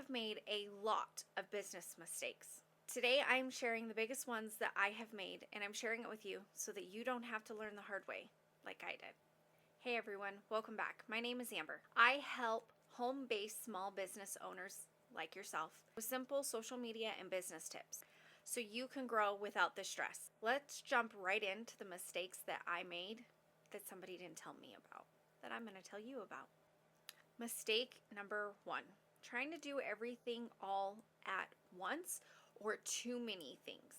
have made a lot of business mistakes. Today, I'm sharing the biggest ones that I have made, and I'm sharing it with you so that you don't have to learn the hard way like I did. Hey everyone, welcome back. My name is Amber. I help home-based small business owners like yourself with simple social media and business tips so you can grow without the stress. Let's jump right into the mistakes that I made that somebody didn't tell me about, that I'm going to tell you about. Mistake number 1, trying to do everything all at once or too many things.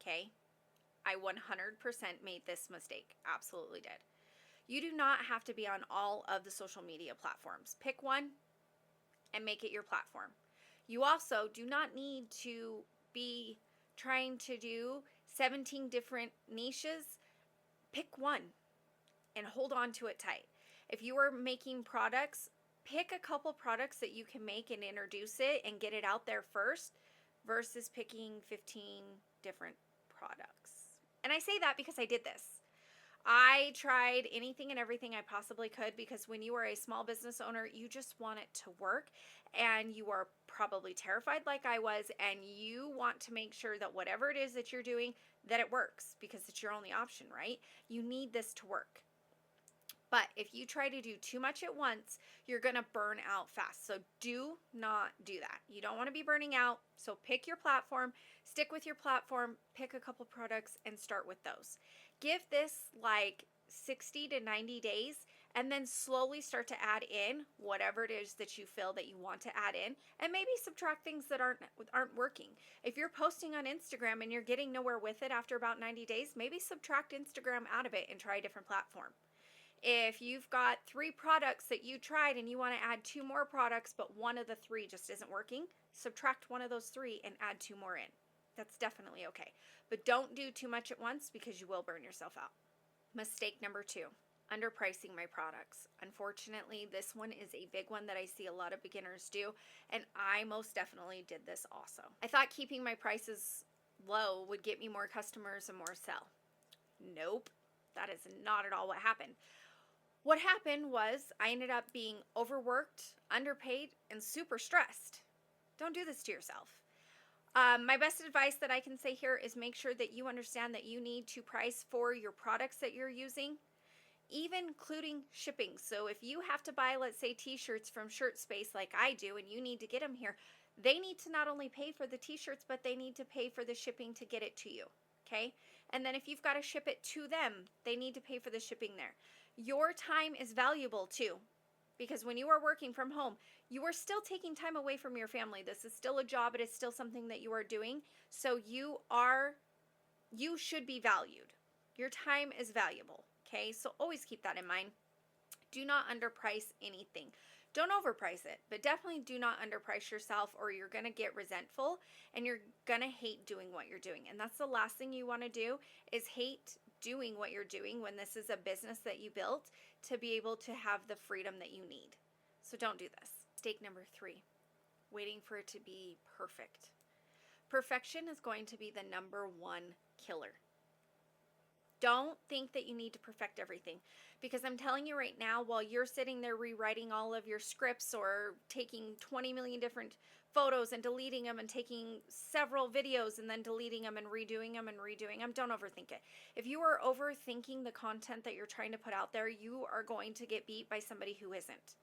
Okay? I 100% made this mistake. Absolutely did. You do not have to be on all of the social media platforms. Pick one and make it your platform. You also do not need to be trying to do 17 different niches. Pick one and hold on to it tight. If you are making products, pick a couple products that you can make and introduce it and get it out there first versus picking 15 different products. And I say that because I did this. I tried anything and everything I possibly could because when you are a small business owner, you just want it to work, and you are probably terrified like I was, and you want to make sure that whatever it is that you're doing, that it works because it's your only option, right? You need this to work. But if you try to do too much at once, you're going to burn out fast. So do not do that. You don't want to be burning out. So pick your platform, stick with your platform, pick a couple products and start with those. Give this like 60 to 90 days and then slowly start to add in whatever it is that you feel that you want to add in, and maybe subtract things that aren't working. If you're posting on Instagram and you're getting nowhere with it after about 90 days, maybe subtract Instagram out of it and try a different platform. If you've got 3 products that you tried and you want to add 2 more products, but one of the 3 just isn't working, subtract one of those 3 and add 2 more in. That's definitely okay. But don't do too much at once because you will burn yourself out. Mistake number 2, underpricing my products. Unfortunately, this one is a big one that I see a lot of beginners do, and I most definitely did this also. I thought keeping my prices low would get me more customers and more sell. Nope, that is not at all what happened. What happened was I ended up being overworked, underpaid, and super stressed. Don't do this to yourself. My best advice that I can say here is make sure that you understand that you need to price for your products that you're using, even including shipping. So if you have to buy, let's say, t-shirts from Shirt Space like I do, and you need to get them here, they need to not only pay for the t-shirts, but they need to pay for the shipping to get it to you. Okay? And then if you've got to ship it to them, they need to pay for the shipping there. Your time is valuable too, because when you are working from home, you are still taking time away from your family. This is still a job. It is still something that you are doing. So you should be valued. Your time is valuable. Okay? So always keep that in mind. Do not underprice anything. Don't overprice it, but definitely do not underprice yourself, or you're going to get resentful and you're going to hate doing what you're doing. And that's the last thing you want to do, is hate doing what you're doing when this is a business that you built to be able to have the freedom that you need. So don't do this. Mistake number 3, waiting for it to be perfect. Perfection is going to be the number 1 killer. Don't think that you need to perfect everything, because I'm telling you right now, while you're sitting there rewriting all of your scripts or taking 20 million different photos and deleting them and taking several videos and then deleting them and redoing them, don't overthink it. If you are overthinking the content that you're trying to put out there, you are going to get beat by somebody who isn't.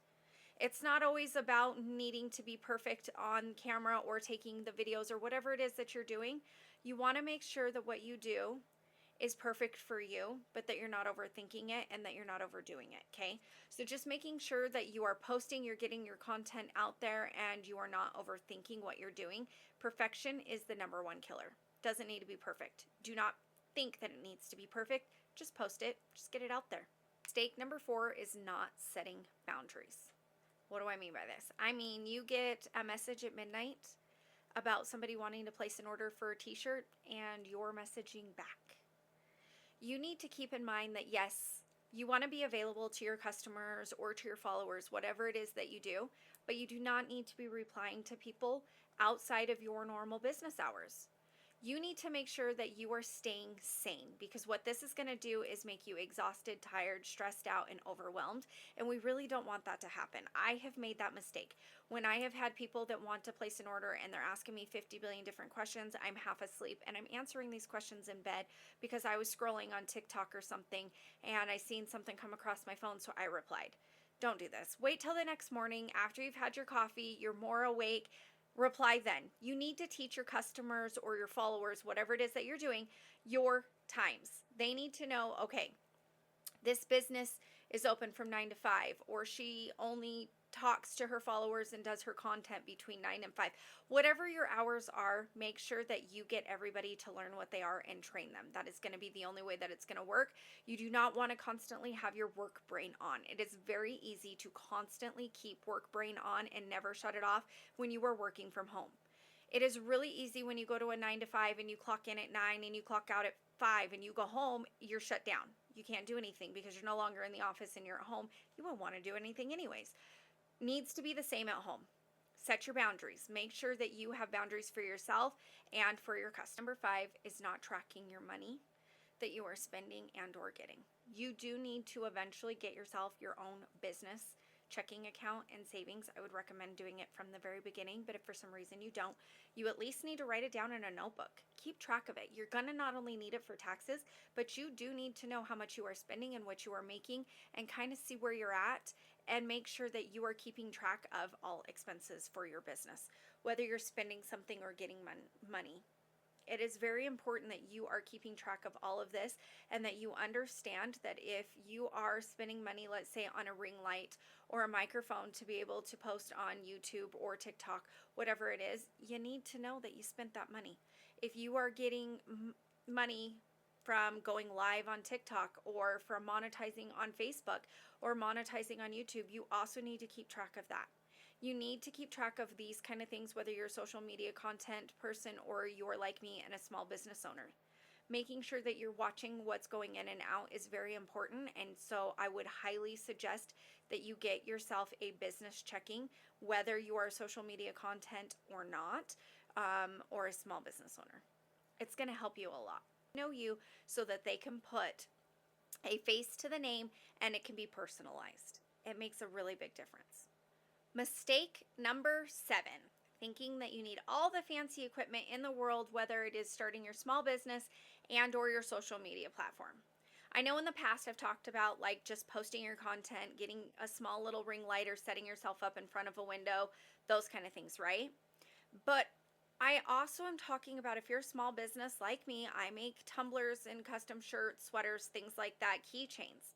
It's not always about needing to be perfect on camera or taking the videos or whatever it is that you're doing. You want to make sure that what you do is perfect for you, but that you're not overthinking it and that you're not overdoing it, okay? So just making sure that you are posting, you're getting your content out there, and you are not overthinking what you're doing. Perfection is the number 1 killer. Doesn't need to be perfect. Do not think that it needs to be perfect. Just post it. Just get it out there. Mistake number 4 is not setting boundaries. What do I mean by this? I mean, you get a message at midnight about somebody wanting to place an order for a t-shirt and you're messaging back. You need to keep in mind that yes, you want to be available to your customers or to your followers, whatever it is that you do, but you do not need to be replying to people outside of your normal business hours. You need to make sure that you are staying sane, because what this is going to do is make you exhausted, tired, stressed out, and overwhelmed. And we really don't want that to happen. I have made that mistake. When I have had people that want to place an order and they're asking me 50 billion different questions, I'm half asleep and I'm answering these questions in bed because I was scrolling on TikTok or something and I seen something come across my phone, so I replied. Don't do this. Wait till the next morning after you've had your coffee, you're more awake. Reply then. You need to teach your customers or your followers, whatever it is that you're doing, your times. They need to know, okay, this business is open from 9 to 5, or she only talks to her followers and does her content between 9 and 5. Whatever your hours are, make sure that you get everybody to learn what they are and train them. That is going to be the only way that it's going to work. You do not want to constantly have your work brain on. It is very easy to constantly keep work brain on and never shut it off when you are working from home. It is really easy when you go to a 9 to 5 and you clock in at 9 and you clock out at 5 and you go home, you're shut down. You can't do anything because you're no longer in the office and you're at home. You won't want to do anything anyways. Needs to be the same at home. Set your boundaries. Make sure that you have boundaries for yourself and for your customer. Number 5 is not tracking your money that you are spending and or getting. You do need to eventually get yourself your own business checking account and savings. I would recommend doing it from the very beginning, but if for some reason you don't, you at least need to write it down in a notebook. Keep track of it. You're going to not only need it for taxes, but you do need to know how much you are spending and what you are making and kind of see where you're at and make sure that you are keeping track of all expenses for your business, whether you're spending something or getting money. It is very important that you are keeping track of all of this and that you understand that if you are spending money, let's say on a ring light or a microphone to be able to post on YouTube or TikTok, whatever it is, you need to know that you spent that money. If you are getting money from going live on TikTok or from monetizing on Facebook or monetizing on YouTube, you also need to keep track of that. You need to keep track of these kind of things, whether you're a social media content person or you're like me and a small business owner. Making sure that you're watching what's going in and out is very important. And so I would highly suggest that you get yourself a business checking, whether you are a social media content or not, or a small business owner. It's going to help you a lot. Know you so that they can put a face to the name and it can be personalized. It makes a really big difference. Mistake number 7, thinking that you need all the fancy equipment in the world, whether it is starting your small business and or your social media platform. I know in the past I've talked about like just posting your content, getting a small little ring light or setting yourself up in front of a window, those kind of things, right? But I also am talking about if you're a small business like me, I make tumblers and custom shirts, sweaters, things like that, keychains.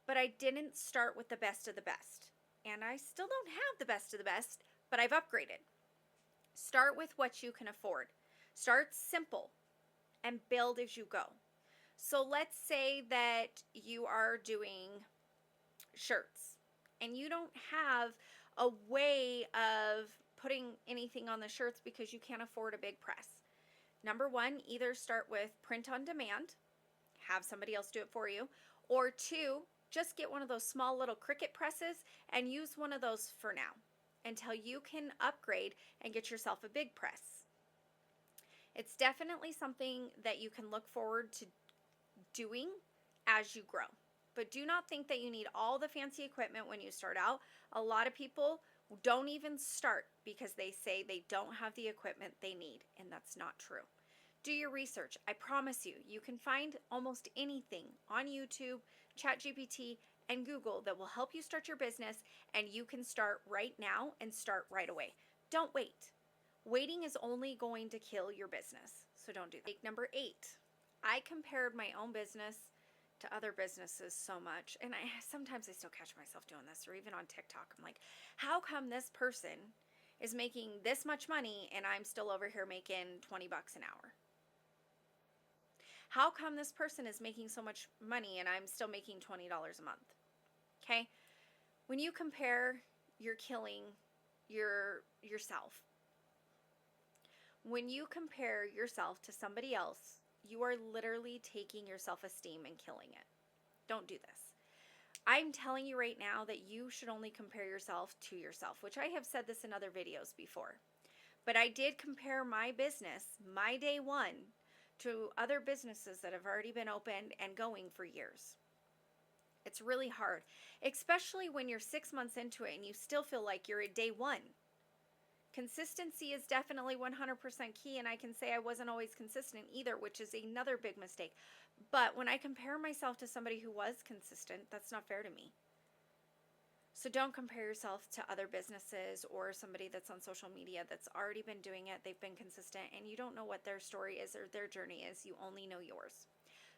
But I didn't start with the best of the best. And I still don't have the best of the best, but I've upgraded. Start with what you can afford. Start simple and build as you go. So let's say that you are doing shirts and you don't have a way of putting anything on the shirts because you can't afford a big press. Number 1, either start with print on demand, have somebody else do it for you, or 2, just get one of those small little Cricut presses and use one of those for now until you can upgrade and get yourself a big press. It's definitely something that you can look forward to doing as you grow. But do not think that you need all the fancy equipment when you start out. A lot of people don't even start because they say they don't have the equipment they need, and that's not true. Do your research. I promise you, you can find almost anything on YouTube, ChatGPT, and Google that will help you start your business, and you can start right now and start right away. Don't wait. Waiting is only going to kill your business, so don't do that. Number 8, I compared my own business to other businesses so much, and sometimes I still catch myself doing this, or even on TikTok. I'm like, how come this person is making this much money and I'm still over here making 20 bucks an hour? How come this person is making so much money and I'm still making $20 a month? Okay? When you compare, you're killing yourself. When you compare yourself to somebody else, you are literally taking your self-esteem and killing it. Don't do this. I'm telling you right now that you should only compare yourself to yourself, which I have said this in other videos before. But I did compare my business, my day one, to other businesses that have already been opened and going for years. It's really hard, especially when you're 6 months into it and you still feel like you're at day one. Consistency is definitely 100% key, and I can say I wasn't always consistent either, which is another big mistake. But when I compare myself to somebody who was consistent, that's not fair to me. So don't compare yourself to other businesses or somebody that's on social media that's already been doing it, they've been consistent, and you don't know what their story is or their journey is. You only know yours.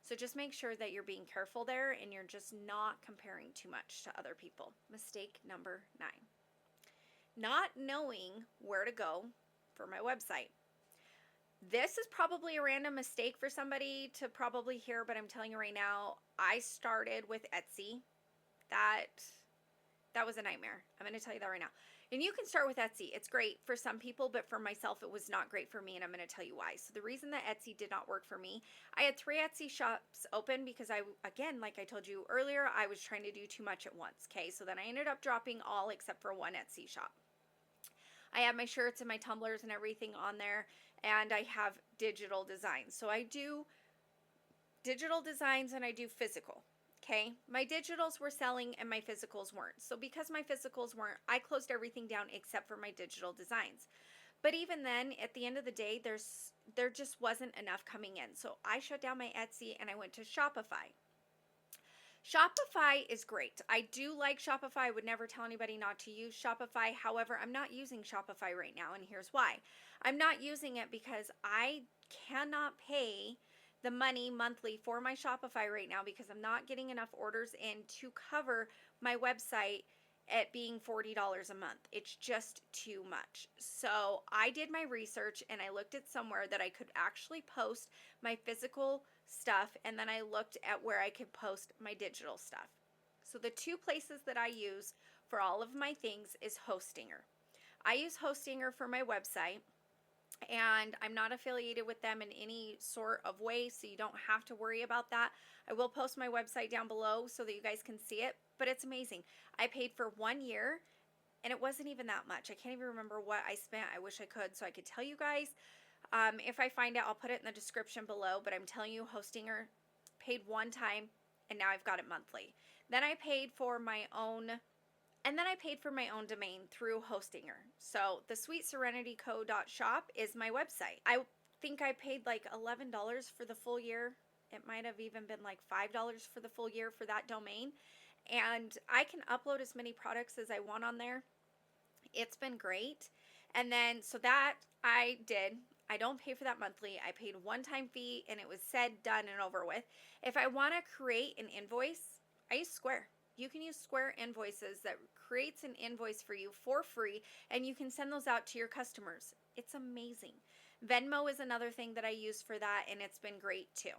So just make sure that you're being careful there and you're just not comparing too much to other people. Mistake number 9. Not knowing where to go for my website. This is probably a random mistake for somebody to probably hear, but I'm telling you right now, I started with Etsy. That was a nightmare. I'm going to tell you that right now. And you can start with Etsy. It's great for some people, but for myself, it was not great for me, and I'm going to tell you why. So the reason that Etsy did not work for me, I had 3 Etsy shops open because again, like I told you earlier, I was trying to do too much at once, okay? So then I ended up dropping all except for 1 Etsy shop. I have my shirts and my tumblers and everything on there, and I have digital designs. So I do digital designs and I do physical. Okay, my digitals were selling and my physicals weren't. So because my physicals weren't, I closed everything down except for my digital designs. But even then, at the end of the day, there just wasn't enough coming in. So I shut down my Etsy and I went to Shopify. Shopify is great. I do like Shopify. I would never tell anybody not to use Shopify. However, I'm not using Shopify right now, and here's why. I'm not using it because I cannot pay the money monthly for my Shopify right now because I'm not getting enough orders in to cover my website at being $40 a month. It's just too much. So I did my research and I looked at somewhere that I could actually post my physical stuff, and then I looked at where I could post my digital stuff. So the 2 places that I use for all of my things is Hostinger. I use Hostinger for my website, and I'm not affiliated with them in any sort of way, so you don't have to worry about that. I will post my website down below so that you guys can see it, but it's amazing. I paid for 1 year, and it wasn't even that much. I can't even remember what I spent. I wish I could, so I could tell you guys. If I find out, I'll put it in the description below, but I'm telling you, Hostinger, paid one time, and now I've got it monthly. Then I paid for my own domain through Hostinger. So the sweetserenityco.shop is my website. I think I paid like $11 for the full year. It might have even been like $5 for the full year for that domain. And I can upload as many products as I want on there. It's been great. And then, so that I did. I don't pay for that monthly. I paid a one-time fee and it was said, done, and over with. If I want to create an invoice, I use Square. You can use Square Invoices that creates an invoice for you for free, and you can send those out to your customers. It's amazing. Venmo is another thing that I use for that, and it's been great too.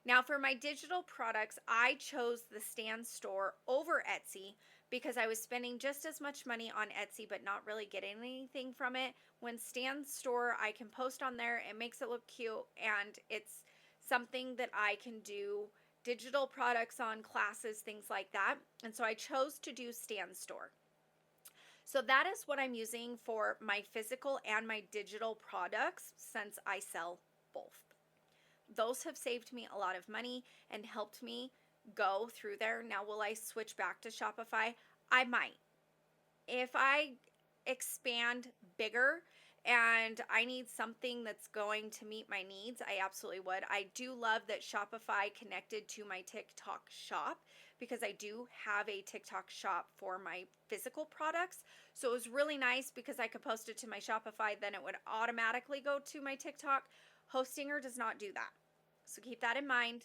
Now for my digital products, I chose the Stan Store over Etsy because I was spending just as much money on Etsy but not really getting anything from it. When Stan Store, I can post on there, it makes it look cute, and it's something that I can do digital products on, classes, things like that. And so I chose to do Stan Store. So that is what I'm using for my physical and my digital products since I sell both. Those have saved me a lot of money and helped me go through there. Now, will I switch back to Shopify? I might. If I expand bigger and I need something that's going to meet my needs, I absolutely would. I do love that Shopify connected to my TikTok shop because I do have a TikTok shop for my physical products. So it was really nice because I could post it to my Shopify, then it would automatically go to my TikTok. Hostinger does not do that. So keep that in mind.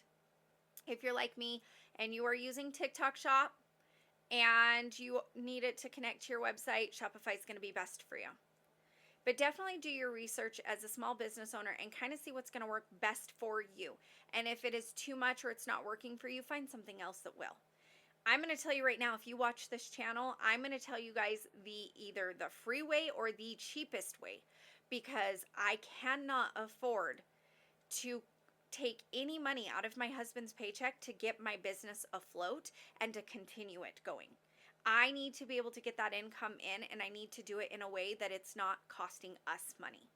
If you're like me and you are using TikTok shop and you need it to connect to your website, Shopify is going to be best for you. But definitely do your research as a small business owner and kind of see what's going to work best for you. And if it is too much or it's not working for you, find something else that will. I'm going to tell you right now, if you watch this channel, I'm going to tell you guys either the free way or the cheapest way, because I cannot afford to take any money out of my husband's paycheck to get my business afloat and to continue it going. I need to be able to get that income in, and I need to do it in a way that it's not costing us money.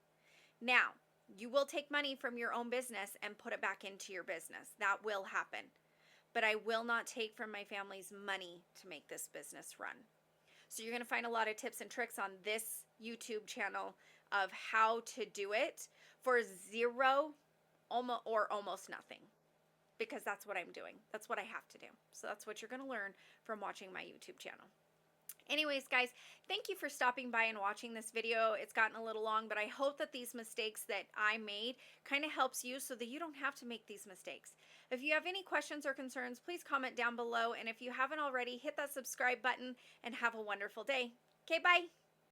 Now, you will take money from your own business and put it back into your business. That will happen. But I will not take from my family's money to make this business run. So you're going to find a lot of tips and tricks on this YouTube channel of how to do it for zero or almost nothing, because that's what I'm doing. That's what I have to do. So that's what you're going to learn from watching my YouTube channel. Anyways, guys, thank you for stopping by and watching this video. It's gotten a little long, but I hope that these mistakes that I made kind of helps you so that you don't have to make these mistakes. If you have any questions or concerns, please comment down below. And if you haven't already, hit that subscribe button and have a wonderful day. Okay, bye.